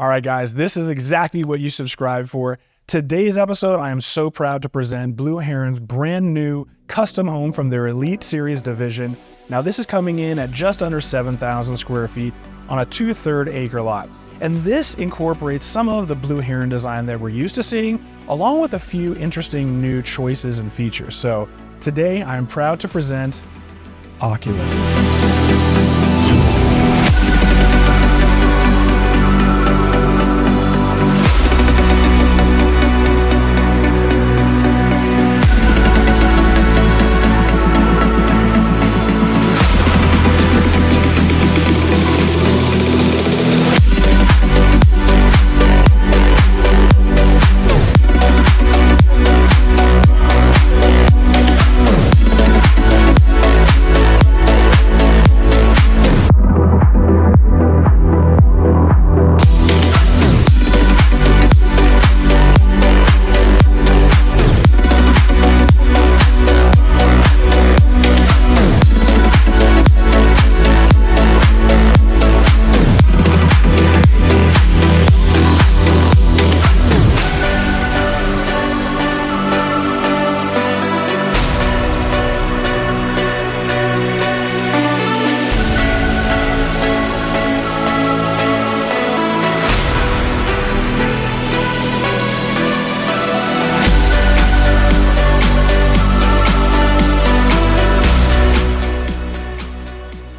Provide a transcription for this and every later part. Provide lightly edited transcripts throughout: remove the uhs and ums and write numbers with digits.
All right, guys, this is exactly what you subscribed for. Today's episode, I am so proud to present Blue Heron's brand new custom home from their Elite Series division. Now, this is coming in at just under 7,000 square feet on a 2/3 acre lot. And this incorporates some of the Blue Heron design that we're used to seeing, along with a few interesting new choices and features. So today, I'm proud to present Oculus.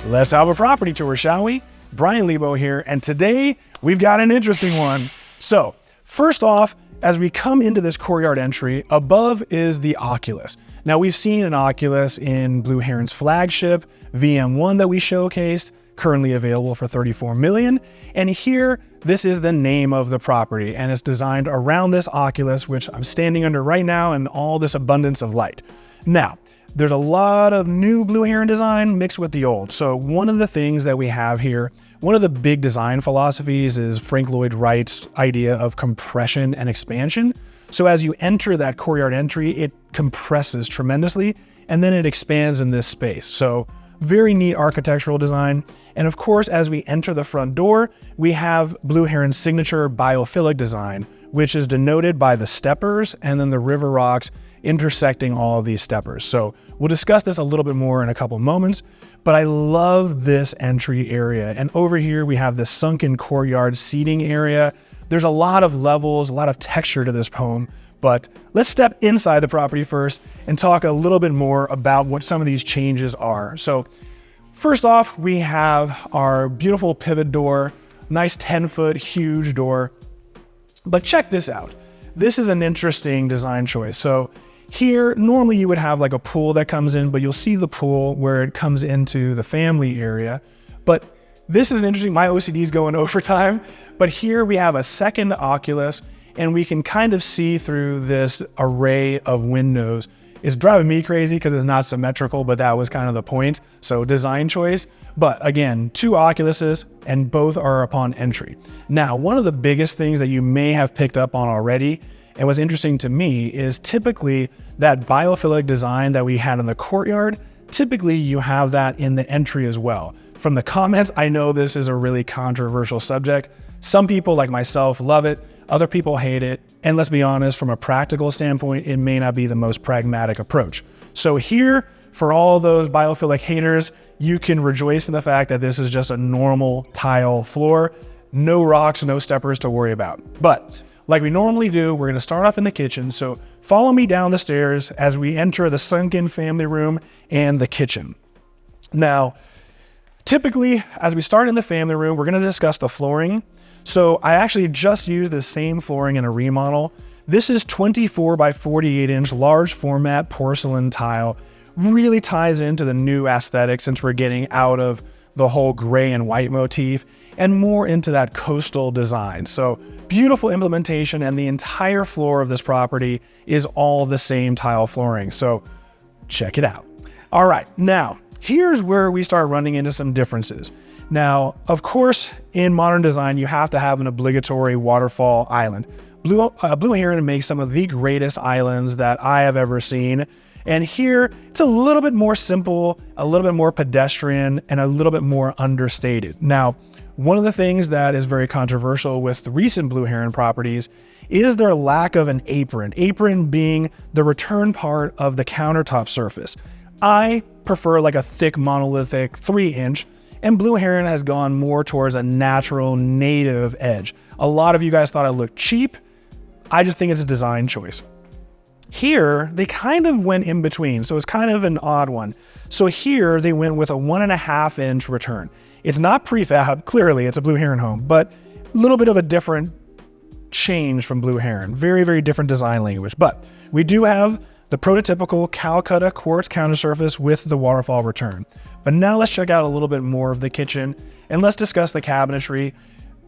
Let's have a property tour, shall we? Brian LEBO here, and today we've got an interesting one. So, first off, as we come into this courtyard entry, above is the Oculus. Now, we've seen an Oculus in Blue Heron's flagship, VM1 that we showcased, currently available for $34 million. And here, this is the name of the property, and it's designed around this Oculus, which I'm standing under right now in all this abundance of light. Now, there's a lot of new Blue Heron design mixed with the old. So one of the things that we have here, one of the big design philosophies is Frank Lloyd Wright's idea of compression and expansion. So as you enter that courtyard entry, it compresses tremendously, and then it expands in this space. So very neat architectural design. And of course, as we enter the front door, we have Blue Heron's signature biophilic design, which is denoted by the steppers and then the river rocks intersecting all of these steppers. So we'll discuss this a little bit more in a couple moments, but I love this entry area. And over here, we have this sunken courtyard seating area. There's a lot of levels, a lot of texture to this home, but let's step inside the property first and talk a little bit more about what some of these changes are. So first off, we have our beautiful pivot door, nice 10-foot huge door. But check this out. This is an interesting design choice. So here, normally you would have like a pool that comes in, but you'll see the pool where it comes into the family area. But this is an interesting, my OCD is going overtime, but here we have a second Oculus and we can kind of see through this array of windows. It's driving me crazy because it's not symmetrical, but that was kind of the point. So design choice. But again, two Oculuses and both are upon entry. Now, one of the biggest things that you may have picked up on already, and what's interesting to me, is typically that biophilic design that we had in the courtyard, typically you have that in the entry as well. From the comments, I know this is a really controversial subject. Some people like myself love it, other people hate it. And let's be honest, from a practical standpoint, it may not be the most pragmatic approach. So here, for all those biophilic haters, you can rejoice in the fact that this is just a normal tile floor, no rocks, no steppers to worry about. But like we normally do, we're gonna start off in the kitchen. So follow me down the stairs as we enter the sunken family room and the kitchen. Now, typically, as we start in the family room, we're gonna discuss the flooring. So I actually just used the same flooring in a remodel. This is 24 by 48 inch large format porcelain tile. Really ties into the new aesthetic since we're getting out of the whole gray and white motif and more into that coastal design. So beautiful implementation, and the entire floor of this property is all the same tile flooring. So check it out. All right, now here's where we start running into some differences. Now, of course, in modern design, you have to have an obligatory waterfall island. Blue Heron makes some of the greatest islands that I have ever seen. And here, it's a little bit more simple, a little bit more pedestrian, and a little bit more understated. Now, one of the things that is very controversial with the recent Blue Heron properties is their lack of an apron. Apron being the return part of the countertop surface. I prefer like a thick monolithic 3-inch, and Blue Heron has gone more towards a natural native edge. A lot of you guys thought it looked cheap. I just think it's a design choice. Here, they kind of went in between, so it's kind of an odd one. So here, they went with a 1.5-inch return. It's not prefab, clearly, it's a Blue Heron home, but a little bit of a different change from Blue Heron. Very, very different design language. But we do have the prototypical Calcutta quartz counter surface with the waterfall return. But now let's check out a little bit more of the kitchen, and let's discuss the cabinetry.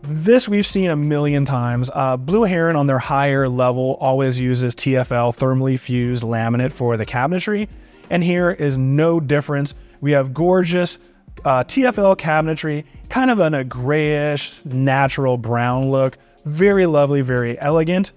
This we've seen a million times. Blue Heron on their higher level always uses TFL, thermally fused laminate, for the cabinetry. And here is no difference. We have gorgeous TFL cabinetry, kind of in a grayish, natural brown look. Very lovely, very elegant.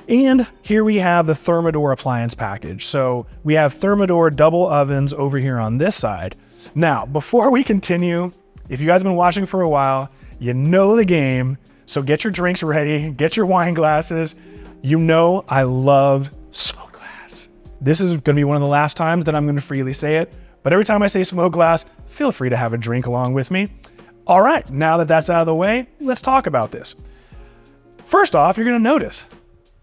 And here we have the Thermador appliance package. So we have Thermador double ovens over here on this side. Now, before we continue, if you guys have been watching for a while, you know the game, so get your drinks ready, get your wine glasses. You know I love smoke glass. This is gonna be one of the last times that I'm gonna freely say it, but every time I say smoke glass, feel free to have a drink along with me. All right, now that that's out of the way, let's talk about this. First off, you're gonna notice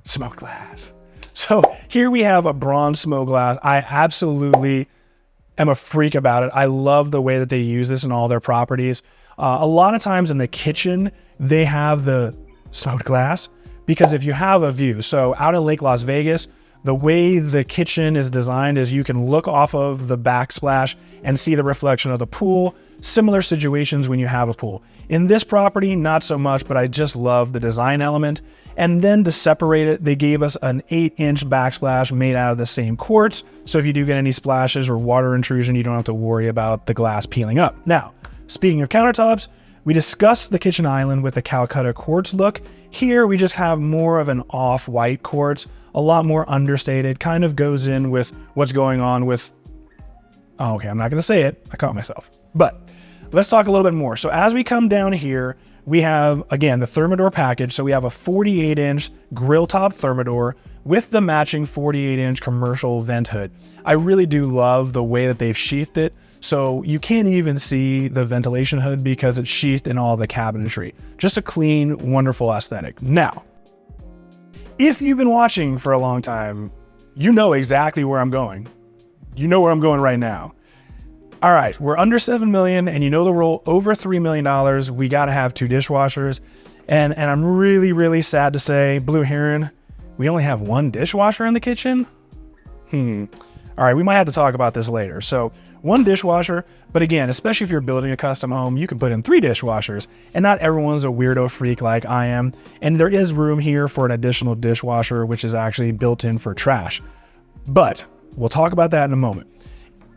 smoke glass. So here we have a bronze smoke glass. I absolutely am a freak about it. I love the way that they use this in all their properties. A lot of times in the kitchen, they have the smoked glass because if you have a view, so out in Lake Las Vegas, the way the kitchen is designed is you can look off of the backsplash and see the reflection of the pool. Similar situations when you have a pool. In this property, not so much, but I just love the design element. And then to separate it, they gave us an 8-inch backsplash made out of the same quartz. So if you do get any splashes or water intrusion, you don't have to worry about the glass peeling up. Now, speaking of countertops, we discussed the kitchen island with the Calcutta quartz look. Here we just have more of an off-white quartz, a lot more understated, kind of goes in with what's going on with, oh, okay, I'm not gonna say it, I caught myself. But let's talk a little bit more. So as we come down here, we have, again, the Thermador package. So we have a 48-inch grill top Thermador with the matching 48-inch commercial vent hood. I really do love the way that they've sheathed it. So you can't even see the ventilation hood because it's sheathed in all the cabinetry. Just a clean, wonderful aesthetic. Now, if you've been watching for a long time, you know exactly where I'm going. You know where I'm going right now. All right, we're under 7 million, and you know the rule, over $3 million, we gotta have 2 dishwashers. And I'm really, really sad to say, Blue Heron, we only have 1 dishwasher in the kitchen? All right, we might have to talk about this later. So 1 dishwasher, but again, especially if you're building a custom home, you can put in 3 dishwashers, and not everyone's a weirdo freak like I am. And there is room here for an additional dishwasher, which is actually built in for trash. But we'll talk about that in a moment.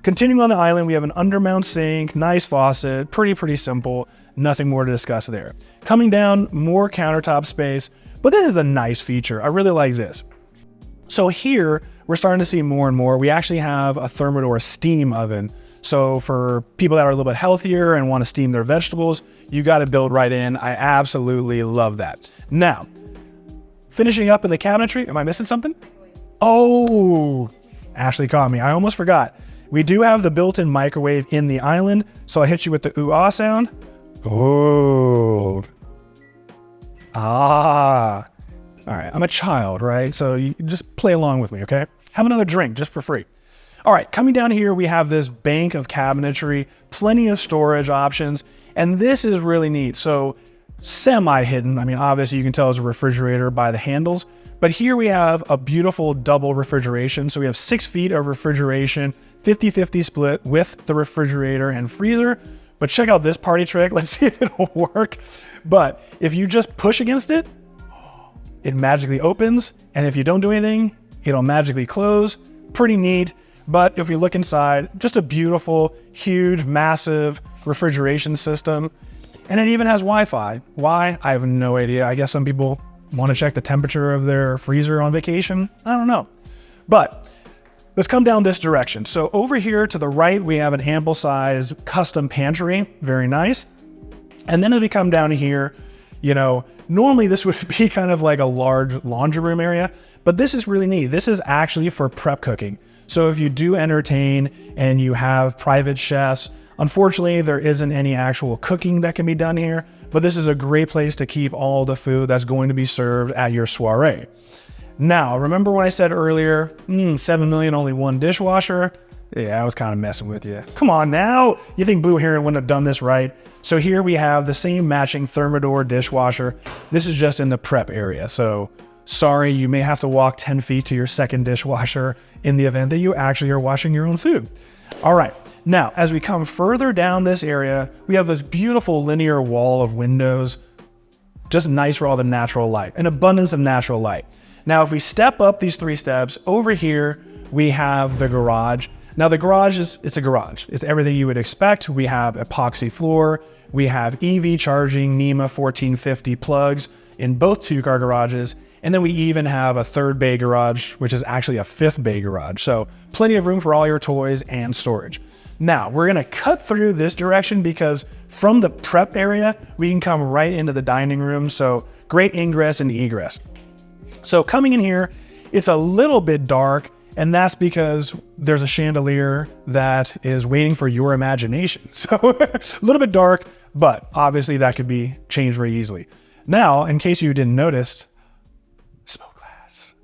Continuing on the island, we have an undermount sink, nice faucet, pretty simple, nothing more to discuss there. Coming down, more countertop space, but this is a nice feature. I really like this. So here, we're starting to see more and more. We actually have a Thermador steam oven. So for people that are a little bit healthier and want to steam their vegetables, you got to build right in. I absolutely love that. Now, finishing up in the cabinetry, am I missing something? Oh, Ashley caught me. I almost forgot. We do have the built-in microwave in the island, so I hit you with the ooh-ah sound. Oh. Ah. All right, I'm a child, right? So you just play along with me, okay? Have another drink just for free. All right, coming down here, we have this bank of cabinetry, plenty of storage options, and this is really neat. So semi-hidden, I mean, obviously you can tell it's a refrigerator by the handles, but here we have a beautiful double refrigeration. So we have 6 feet of refrigeration, 50-50 split with the refrigerator and freezer. But check out this party trick. Let's see if it'll work. But if you just push against it, it magically opens. And if you don't do anything, it'll magically close. Pretty neat. But if we look inside, just a beautiful, huge, massive refrigeration system. And it even has Wi-Fi. Why? I have no idea. I guess some people want to check the temperature of their freezer on vacation. I don't know. But Let's come down this direction. So over here to the right, we have an ample size custom pantry, very nice. And then as we come down here, you know, normally this would be kind of like a large laundry room area, but this is really neat. This is actually for prep cooking. So if you do entertain and you have private chefs, unfortunately, there isn't any actual cooking that can be done here, but this is a great place to keep all the food that's going to be served at your soiree. Now, remember when I said earlier, 7 million, only one dishwasher? Yeah, I was kind of messing with you. Come on now. You think Blue Heron wouldn't have done this right? So here we have the same matching Thermador dishwasher. This is just in the prep area. So sorry, you may have to walk 10 feet to your second dishwasher in the event that you actually are washing your own food. All right. Now, as we come further down this area, we have this beautiful linear wall of windows, just nice for all the natural light, an abundance of natural light. Now, if we step up these 3 steps, over here, we have the garage. Now the garage it's a garage. It's everything you would expect. We have epoxy floor. We have EV charging NEMA 1450 plugs in both 2-car garages. And then we even have a 3rd bay garage, which is actually a 5th bay garage. So plenty of room for all your toys and storage. Now we're gonna cut through this direction because from the prep area, we can come right into the dining room. So great ingress and egress. So coming in here, it's a little bit dark, and that's because there's a chandelier that is waiting for your imagination. So a little bit dark, but obviously that could be changed very easily. Now, in case you didn't notice, smoke glass.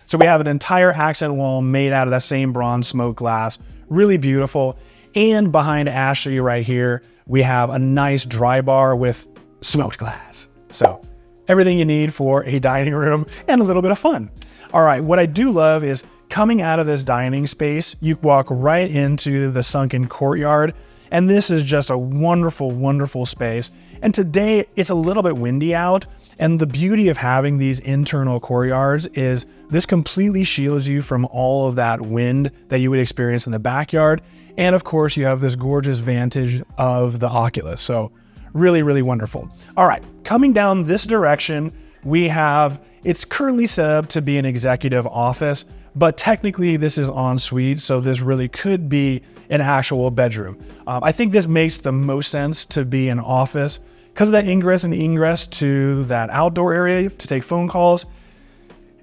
So we have an entire accent wall made out of that same bronze smoke glass, really beautiful. And behind Ashley right here, we have a nice dry bar with smoked glass. So everything you need for a dining room and a little bit of fun. All right, what I do love is coming out of this dining space, you walk right into the sunken courtyard. And this is just a wonderful, wonderful space. And today it's a little bit windy out. And the beauty of having these internal courtyards is this completely shields you from all of that wind that you would experience in the backyard. And of course you have this gorgeous vantage of the Oculus. So really, really wonderful. All right, coming down this direction, we have, it's currently set up to be an executive office, but technically this is en suite, so this really could be an actual bedroom. I think this makes the most sense to be an office because of that ingress and egress to that outdoor area to take phone calls.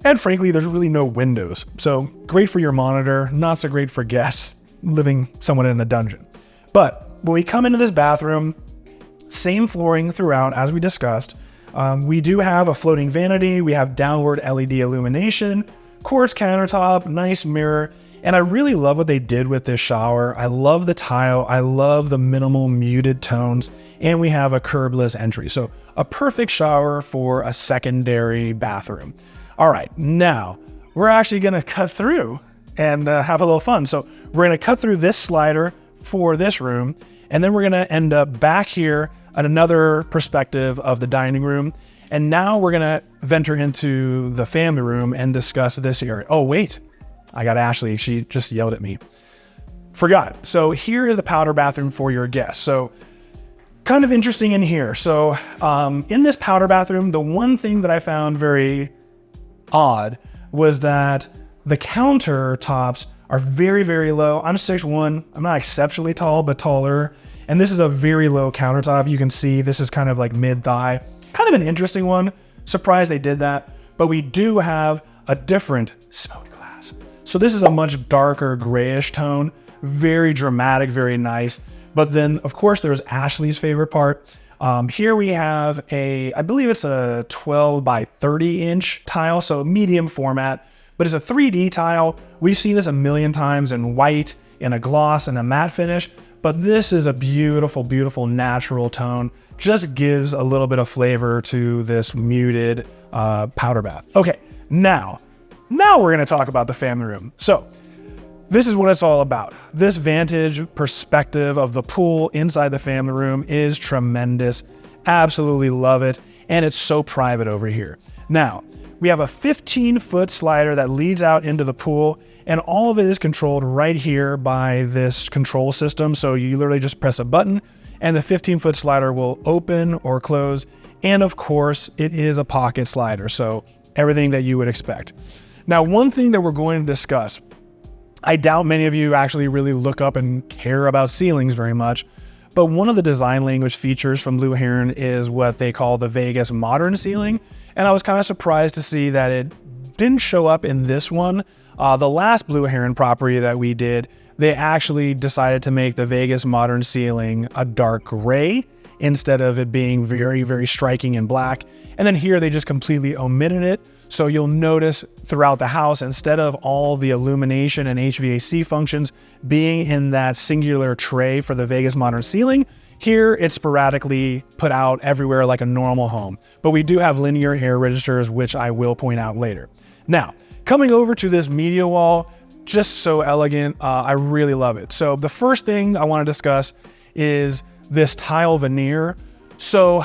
And frankly, there's really no windows. So great for your monitor, not so great for guests living somewhat in a dungeon. But when we come into this bathroom, same flooring throughout as we discussed. We do have a floating vanity. We have downward LED illumination, quartz countertop, nice mirror. And I really love what they did with this shower. I love the tile. I love the minimal muted tones. And we have a curbless entry. So a perfect shower for a secondary bathroom. All right, now we're actually gonna cut through and have a little fun. So we're gonna cut through this slider for this room. And then we're gonna end up back here at another perspective of the dining room. And now we're gonna venture into the family room and discuss this area. Oh, wait, I got Ashley, she just yelled at me. Forgot, so here is the powder bathroom for your guests. So kind of interesting in here. So in this powder bathroom, the one thing that I found very odd was that the countertops are very, very low. I'm 6'1", I'm not exceptionally tall, but taller. And this is a very low countertop. You can see this is kind of like mid-thigh. Kind of an interesting one. Surprised they did that. But we do have a different smoked glass. So this is a much darker grayish tone. Very dramatic, very nice. But then, of course, there's Ashley's favorite part. Here we have I believe it's a 12 by 30 inch tile, so medium format. But it's a 3D tile. We've seen this a million times in white, in a gloss, and a matte finish. But this is a beautiful, beautiful natural tone. Just gives a little bit of flavor to this muted powder bath. Okay, now we're gonna talk about the family room. So this is what it's all about. This vantage perspective of the pool inside the family room is tremendous. Absolutely love it. And it's so private over here. Now, we have a 15-foot slider that leads out into the pool, and all of it is controlled right here by this control system. So you literally just press a button and the 15-foot slider will open or close. And of course, it is a pocket slider. So everything that you would expect. Now, one thing that we're going to discuss I doubt many of you actually really look up and care about ceilings very much, but one of the design language features from Blue Heron is what they call the Vegas modern ceiling. And I was kind of surprised to see that it didn't show up in this one. The last Blue Heron property that we did, they actually decided to make the Vegas modern ceiling a dark gray instead of it being very, very striking in black. And then here they just completely omitted it. So you'll notice throughout the house, instead of all the illumination and HVAC functions being in that singular tray for the Vegas modern ceiling, here it's sporadically put out everywhere like a normal home. But we do have linear air registers, which I will point out later. Now, coming over to this media wall, just so elegant, I really love it. So the first thing I want to discuss is this tile veneer. So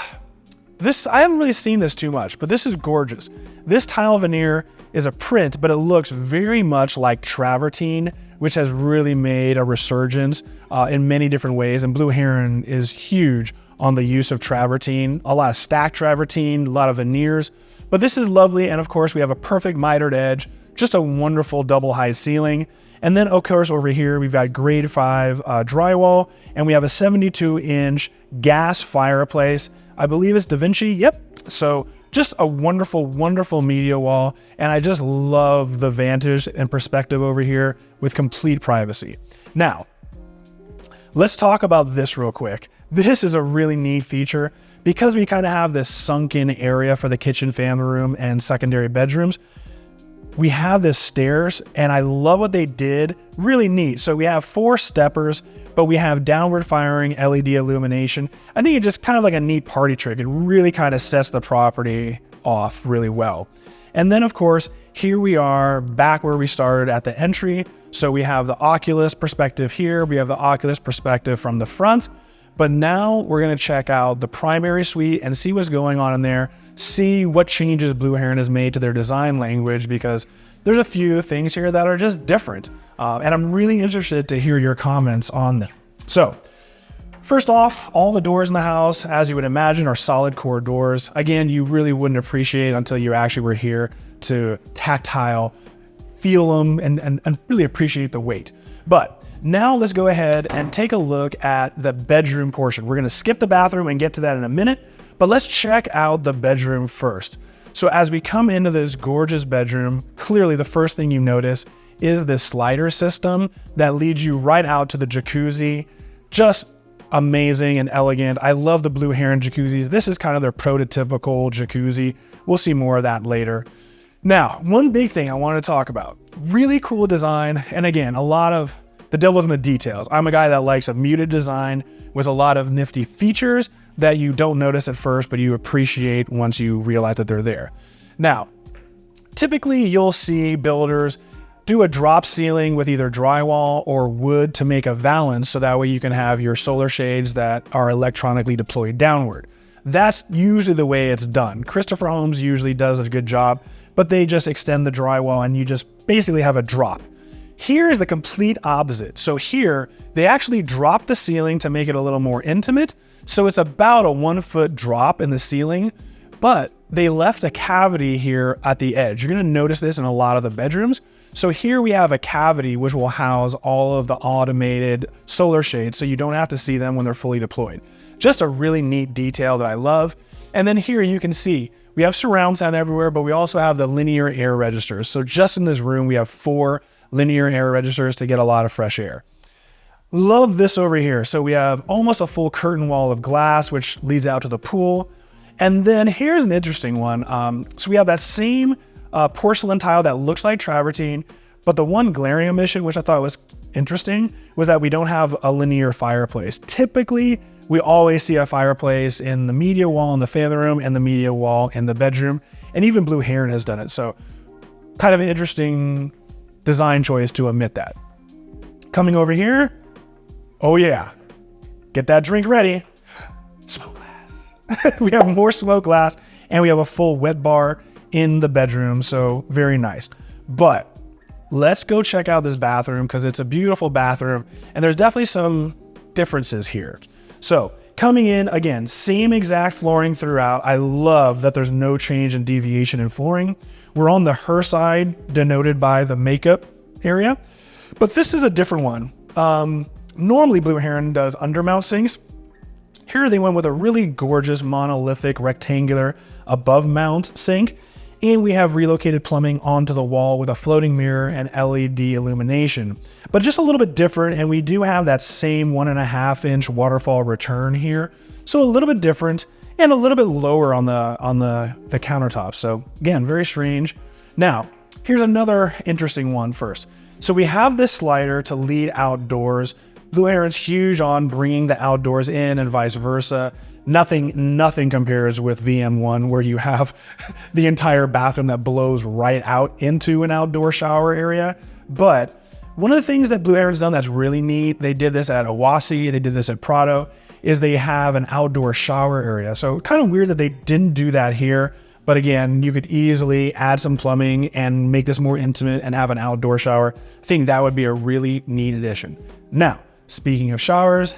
this, I haven't really seen this too much, but this is gorgeous. This tile veneer is a print, but it looks very much like travertine, which has really made a resurgence in many different ways. And Blue Heron is huge on the use of travertine, a lot of stacked travertine, a lot of veneers. But this is lovely. And of course, we have a perfect mitered edge, just a wonderful double height ceiling. And then of course over here, we've got grade 5 drywall, and we have a 72-inch gas fireplace. I believe it's Da Vinci, yep. So just a wonderful, wonderful media wall. And I just love the vantage and perspective over here with complete privacy. Now, let's talk about this real quick. This is a really neat feature because we kind of have this sunken area for the kitchen, family room, and secondary bedrooms. We have this stairs, and I love what they did. Really neat. So we have 4 steppers, but we have downward firing LED illumination. I think it's just kind of like a neat party trick. It really kind of sets the property off really well. And then of course, here we are back where we started at the entry. So we have the Oculus perspective here. We have the Oculus perspective from the front. But now we're going to check out the primary suite and see what's going on in there, see what changes Blue Heron has made to their design language, because there's a few things here that are just different. And I'm really interested to hear your comments on them. So first off, all the doors in the house, as you would imagine, are solid core doors. Again, you really wouldn't appreciate until you actually were here to tactile, feel them, and really appreciate the weight. But now let's go ahead and take a look at the bedroom portion. We're gonna skip the bathroom and get to that in a minute, but let's check out the bedroom first. So as we come into this gorgeous bedroom, clearly the first thing you notice is this slider system that leads you right out to the jacuzzi. Just amazing and elegant. I love the Blue Heron jacuzzis. This is kind of their prototypical jacuzzi. We'll see more of that later. Now, one big thing I want to talk about, really cool design. And again, a lot of the devil's in the details. I'm a guy that likes a muted design with a lot of nifty features that you don't notice at first, but you appreciate once you realize that they're there. Now, typically you'll see builders do a drop ceiling with either drywall or wood to make a valance, so that way you can have your solar shades that are electronically deployed downward. That's usually the way it's done. Christopher Homes usually does a good job, but they just extend the drywall and you just basically have a drop. Here is the complete opposite. So here, they actually drop the ceiling to make it a little more intimate. So it's about a 1-foot drop in the ceiling, but they left a cavity here at the edge. You're gonna notice this in a lot of the bedrooms. So here we have a cavity which will house all of the automated solar shades, so you don't have to see them when they're fully deployed. Just a really neat detail that I love. And then here you can see, we have surround sound everywhere, but we also have the linear air registers. So just in this room, we have 4 linear air registers to get a lot of fresh air. Love this over here. So we have almost a full curtain wall of glass, which leads out to the pool. And then here's an interesting one. So we have that same porcelain tile that looks like travertine, but the one glaring omission, which I thought was interesting, was that we don't have a linear fireplace. Typically, we always see a fireplace in the media wall in the family room and the media wall in the bedroom. And even Blue Heron has done it. So kind of an interesting design choice to omit that. Coming over here, oh yeah, get that drink ready. Smoke glass. We have more smoke glass, and we have a full wet bar in the bedroom, so very nice. But let's go check out this bathroom because it's a beautiful bathroom, and there's definitely some differences here. So coming in, again, same exact flooring throughout. I love that there's no change in deviation in flooring. We're on the her side, denoted by the makeup area. But this is a different one. Normally Blue Heron does undermount sinks. Here they went with a really gorgeous monolithic rectangular above mount sink. And we have relocated plumbing onto the wall with a floating mirror and LED illumination, but just a little bit different. And we do have that same 1.5-inch waterfall return here. So a little bit different and a little bit lower on the countertop. So again, very strange. Now, here's another interesting one first. So we have this slider to lead outdoors. Blue Heron's huge on bringing the outdoors in and vice versa. Nothing compares with VM1, where you have the entire bathroom that blows right out into an outdoor shower area. But one of the things that Blue Heron's done that's really neat, they did this at Oasis, they did this at Prado, is they have an outdoor shower area. So kind of weird that they didn't do that here. But again, you could easily add some plumbing and make this more intimate and have an outdoor shower. I think that would be a really neat addition. Now, speaking of showers,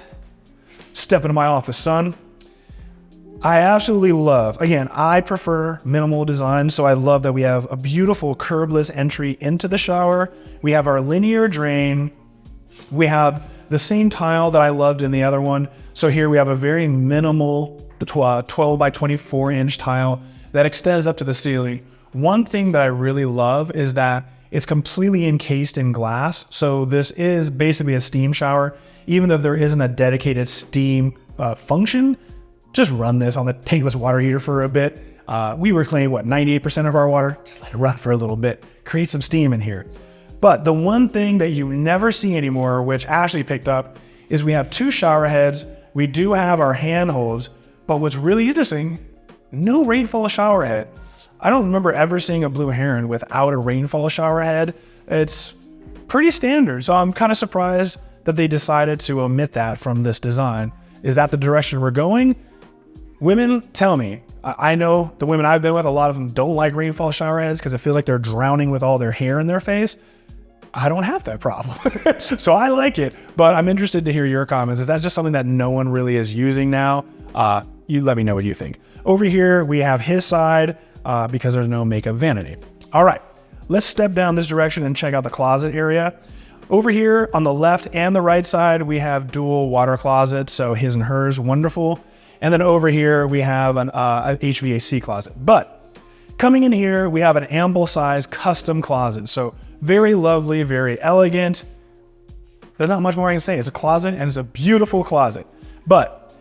step into my office, son. I absolutely love, again, I prefer minimal design, so I love that we have a beautiful curbless entry into the shower. We have our linear drain. We have the same tile that I loved in the other one. So here we have a very minimal 12 by 24 inch tile that extends up to the ceiling. One thing that I really love is that it's completely encased in glass. So this is basically a steam shower, even though there isn't a dedicated steam function. Just run this on the tankless water heater for a bit. We reclaim, 98% of our water? Just let it run for a little bit. Create some steam in here. But the one thing that you never see anymore, which Ashley picked up, is we have 2 shower heads. We do have our handholds, but what's really interesting, no rainfall shower head. I don't remember ever seeing a Blue Heron without a rainfall shower head. It's pretty standard, so I'm kind of surprised that they decided to omit that from this design. Is that the direction we're going? Women, tell me. I know the women I've been with, a lot of them don't like rainfall shower heads because it feels like they're drowning with all their hair in their face. I don't have that problem. So I like it, but I'm interested to hear your comments. Is that just something that no one really is using now? You let me know what you think. Over here, we have his side because there's no makeup vanity. All right, let's step down this direction and check out the closet area. Over here on the left and the right side, we have dual water closets. So his and hers, wonderful. And then over here, we have an HVAC closet. But coming in here, we have an ample size custom closet. So very lovely, very elegant. There's not much more I can say. It's a closet and it's a beautiful closet, but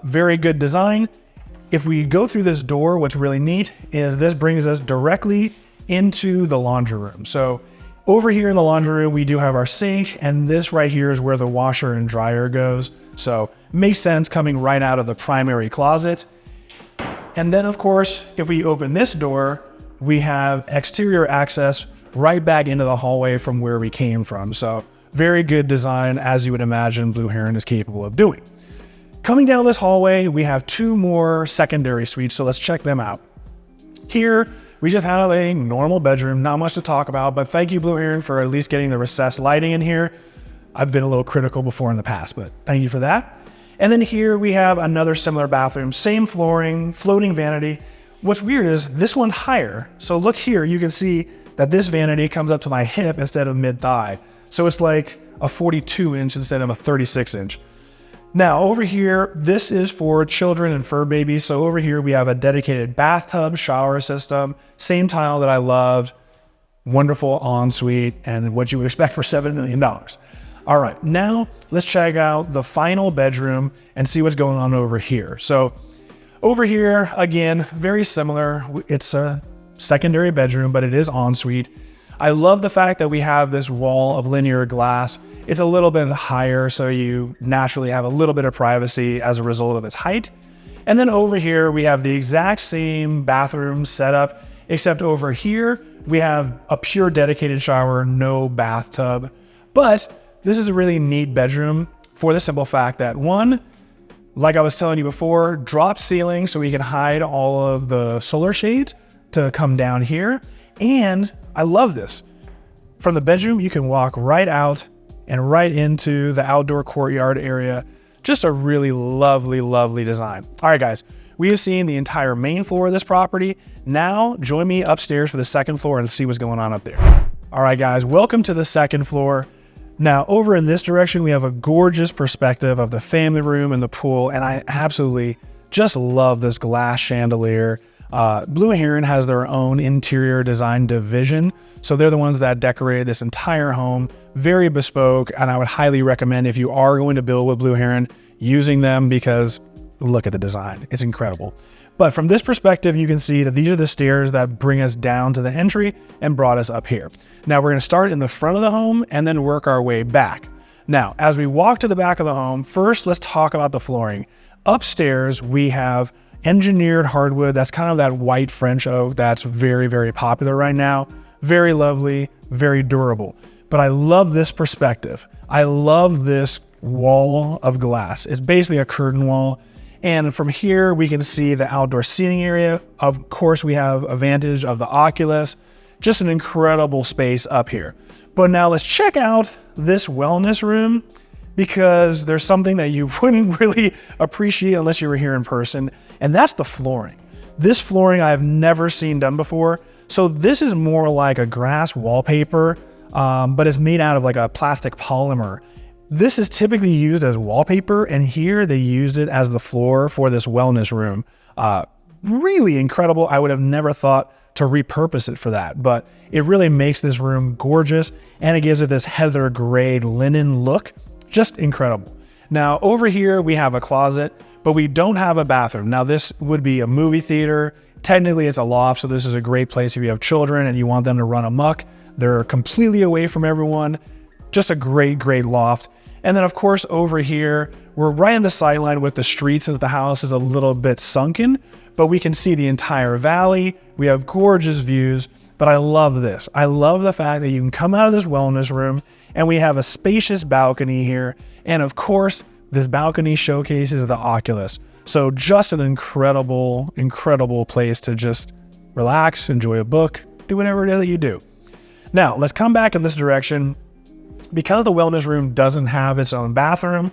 very good design. If we go through this door, what's really neat is this brings us directly into the laundry room. So over here in the laundry room, we do have our sink, and this right here is where the washer and dryer goes. So makes sense coming right out of the primary closet. And then of course, if we open this door, we have exterior access right back into the hallway from where we came from. So very good design, as you would imagine Blue Heron is capable of doing. Coming down this hallway, we have 2 more secondary suites, so let's check them out. Here, we just have a normal bedroom, not much to talk about, but thank you Blue Heron for at least getting the recessed lighting in here. I've been a little critical before in the past, but thank you for that. And then here we have another similar bathroom, same flooring, floating vanity. What's weird is this one's higher. So look here, you can see that this vanity comes up to my hip instead of mid-thigh. So it's like a 42 inch instead of a 36 inch. Now over here, this is for children and fur babies. So over here we have a dedicated bathtub shower system, same tile that I loved, wonderful ensuite, and what you would expect for $7 million. All right, now let's check out the final bedroom and see what's going on over here. So over here, again, very similar. It's a secondary bedroom, but it is ensuite. I love the fact that we have this wall of linear glass. It's a little bit higher, so you naturally have a little bit of privacy as a result of its height. And then over here, we have the exact same bathroom setup, except over here, we have a pure dedicated shower, no bathtub. But this is a really neat bedroom for the simple fact that, one, like I was telling you before, drop ceiling so we can hide all of the solar shades to come down here. And I love this. From the bedroom, you can walk right out and right into the outdoor courtyard area. Just a really lovely, lovely design. All right, guys, we have seen the entire main floor of this property. Now join me upstairs for the second floor and see what's going on up there. All right, guys, welcome to the second floor. Now, over in this direction, we have a gorgeous perspective of the family room and the pool, and I absolutely just love this glass chandelier. Blue Heron has their own interior design division, so they're the ones that decorated this entire home, very bespoke, and I would highly recommend if you are going to build with Blue Heron, using them because look at the design, it's incredible. But from this perspective, you can see that these are the stairs that bring us down to the entry and brought us up here. Now we're gonna start in the front of the home and then work our way back. Now, as we walk to the back of the home, first let's talk about the flooring. Upstairs, we have engineered hardwood. That's kind of that white French oak that's very, very popular right now. Very lovely, very durable. But I love this perspective. I love this wall of glass. It's basically a curtain wall. And from here, we can see the outdoor seating area. Of course, we have advantage of the Oculus. Just an incredible space up here. But now let's check out this wellness room, because there's something that you wouldn't really appreciate unless you were here in person, and that's the flooring. This flooring I have never seen done before. So this is more like a grass wallpaper, but it's made out of like a plastic polymer. This is typically used as wallpaper, and here they used it as the floor for this wellness room. Really incredible. I would have never thought to repurpose it for that, but it really makes this room gorgeous, and it gives it this heather gray linen look. Just incredible. Now over here we have a closet, but we don't have a bathroom. Now this would be a movie theater. Technically it's a loft, so this is a great place if you have children and you want them to run amok. They're completely away from everyone. Just a great, great loft. And then of course over here, we're right in the sideline with the street since the house is a little bit sunken, but we can see the entire valley. We have gorgeous views, but I love this. I love the fact that you can come out of this wellness room and we have a spacious balcony here. And of course, this balcony showcases the Oculus. So just an incredible, incredible place to just relax, enjoy a book, do whatever it is that you do. Now, let's come back in this direction. Because the wellness room doesn't have its own bathroom,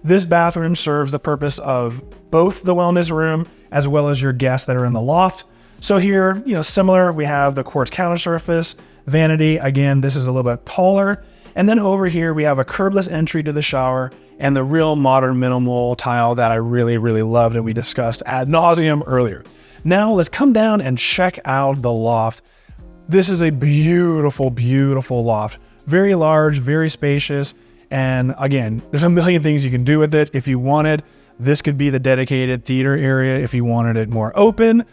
this bathroom serves the purpose of both the wellness room as well as your guests that are in the loft. So here, similar, we have the quartz counter surface, vanity. Again, this is a little bit taller. And then over here, we have a curbless entry to the shower and the real modern minimal tile that I really, really loved and we discussed ad nauseum earlier. Now let's come down and check out the loft. This is a beautiful, beautiful loft. Very large, very spacious. And again, there's a million things you can do with it. If you wanted, this could be the dedicated theater area. If you wanted it more open,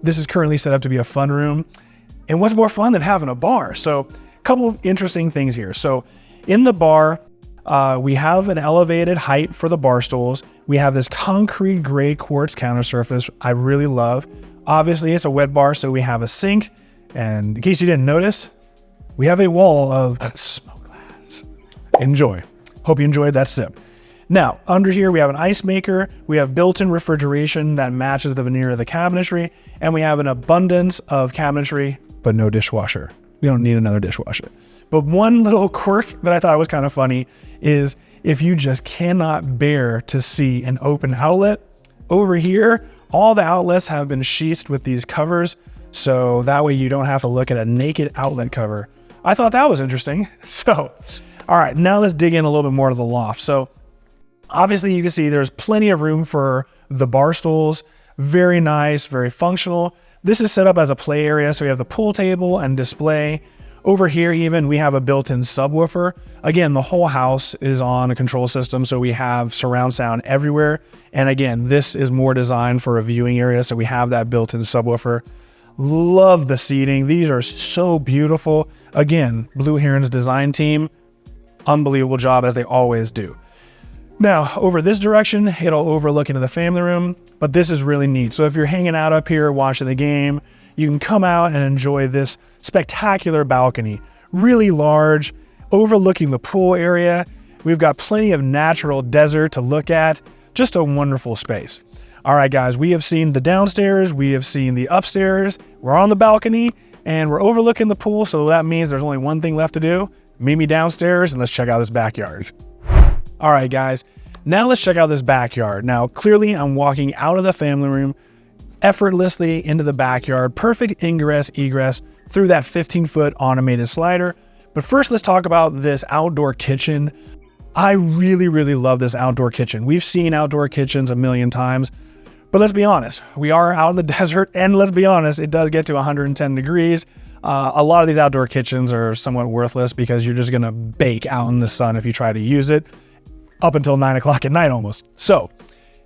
this is currently set up to be a fun room. And what's more fun than having a bar? So a couple of interesting things here. So in the bar, we have an elevated height for the bar stools. We have this concrete gray quartz counter surface I really love. Obviously it's a wet bar, so we have a sink. And in case you didn't notice, we have a wall of smoke glass. Enjoy. Hope you enjoyed that sip. Now, under here, we have an ice maker. We have built-in refrigeration that matches the veneer of the cabinetry. And we have an abundance of cabinetry, but no dishwasher. We don't need another dishwasher. But one little quirk that I thought was kind of funny is if you just cannot bear to see an open outlet, over here, all the outlets have been sheathed with these covers. So that way you don't have to look at a naked outlet cover. I thought that was interesting. So, all right, now let's dig in a little bit more to the loft. So obviously you can see there's plenty of room for the bar stools. Very nice, very functional. This is set up as a play area. So we have the pool table and display. Over here even, we have a built-in subwoofer. Again, the whole house is on a control system. So we have surround sound everywhere. And again, this is more designed for a viewing area. So we have that built-in subwoofer. Love the seating. These are so beautiful. Again, Blue Heron's design team, unbelievable job as they always do. Now, over this direction, it'll overlook into the family room, but this is really neat. So if you're hanging out up here watching the game, you can come out and enjoy this spectacular balcony. Really large, overlooking the pool area. We've got plenty of natural desert to look at. Just a wonderful space. All right, guys, we have seen the downstairs, we have seen the upstairs, we're on the balcony, and we're overlooking the pool, so that means there's only one thing left to do. Meet me downstairs and let's check out this backyard. All right, guys, now let's check out this backyard. Now, clearly I'm walking out of the family room. effortlessly into the backyard. Perfect ingress, egress through that 15-foot automated slider. But first, let's talk about this outdoor kitchen. I really, really love this outdoor kitchen. We've seen outdoor kitchens a million times, but let's be honest, we are out in the desert, and let's be honest, it does get to 110 degrees. A lot of these outdoor kitchens are somewhat worthless because you're just gonna bake out in the sun if you try to use it up until 9 o'clock at night almost. So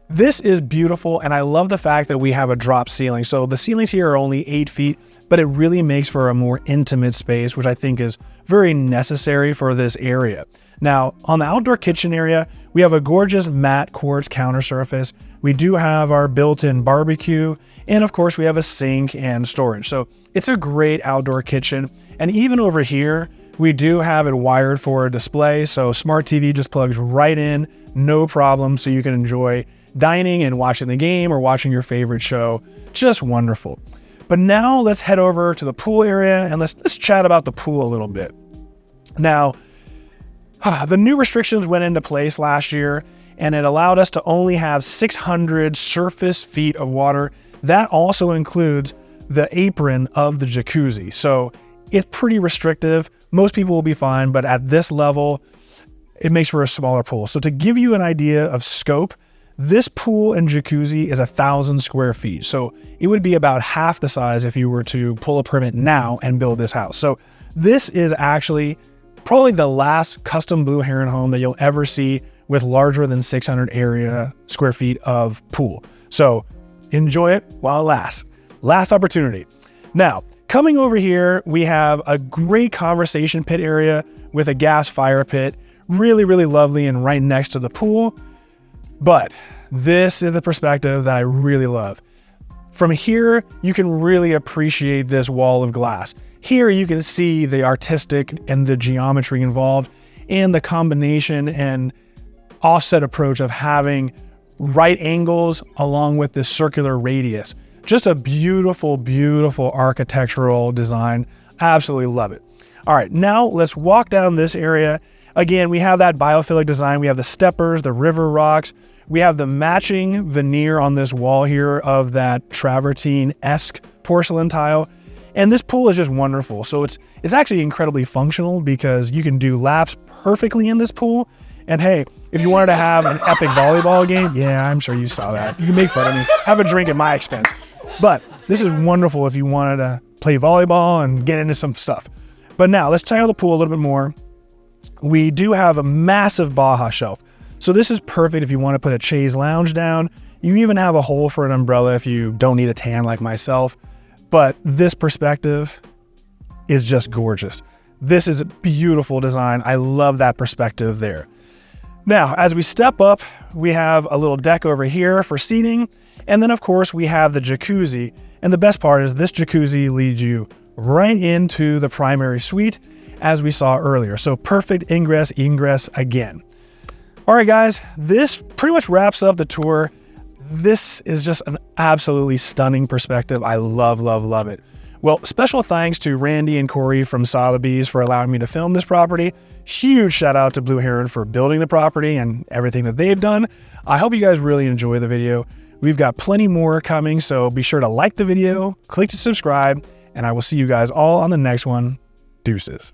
this is beautiful, and I love the fact that we have a drop ceiling. So the ceilings here are only 8 feet, but it really makes for a more intimate space, which I think is very necessary for this area. Now, on the outdoor kitchen area, we have a gorgeous matte quartz counter surface. We do have our built-in barbecue, and of course we have a sink and storage. So it's a great outdoor kitchen. And even over here, we do have it wired for a display. So smart TV just plugs right in, no problem. So you can enjoy dining and watching the game or watching your favorite show. Just wonderful. But now let's head over to the pool area and let's chat about the pool a little bit. Now, the new restrictions went into place last year, and it allowed us to only have 600 surface feet of water. That also includes the apron of the jacuzzi. So it's pretty restrictive. Most people will be fine, but at this level, it makes for a smaller pool. So to give you an idea of scope, this pool and jacuzzi is 1,000 square feet. So it would be about half the size if you were to pull a permit now and build this house. So this is actually probably the last custom Blue Heron home that you'll ever see with larger than 600 square feet of pool. So enjoy it while it lasts. Last opportunity. Now, coming over here, we have a great conversation pit area with a gas fire pit. Really, really lovely and right next to the pool. But this is the perspective that I really love. From here, you can really appreciate this wall of glass. Here you can see the artistic and the geometry involved and the combination and offset approach of having right angles along with this circular radius. Just a beautiful, beautiful architectural design. Absolutely love it. All right, now let's walk down this area. Again, we have that biophilic design. We have the steppers, the river rocks. We have the matching veneer on this wall here of that travertine-esque porcelain tile. And this pool is just wonderful. So it's actually incredibly functional because you can do laps perfectly in this pool. And hey, if you wanted to have an epic volleyball game, yeah, I'm sure you saw that. You can make fun of me, have a drink at my expense. But this is wonderful if you wanted to play volleyball and get into some stuff. But now let's check out the pool a little bit more. We do have a massive Baja shelf. So this is perfect if you want to put a chaise lounge down. You even have a hole for an umbrella if you don't need a tan like myself. But this perspective is just gorgeous. This is a beautiful design. I love that perspective there. Now, as we step up, we have a little deck over here for seating. And then of course we have the jacuzzi. And the best part is this jacuzzi leads you right into the primary suite as we saw earlier. So perfect ingress, egress again. All right, guys, this pretty much wraps up the tour. This is just an absolutely stunning perspective. I love, love, love it. Well, special thanks to Randy and Corey from Sotheby's for allowing me to film this property. Huge shout out to Blue Heron for building the property and everything that they've done. I hope you guys really enjoy the video. We've got plenty more coming, so be sure to like the video, click to subscribe, and I will see you guys all on the next one. Deuces.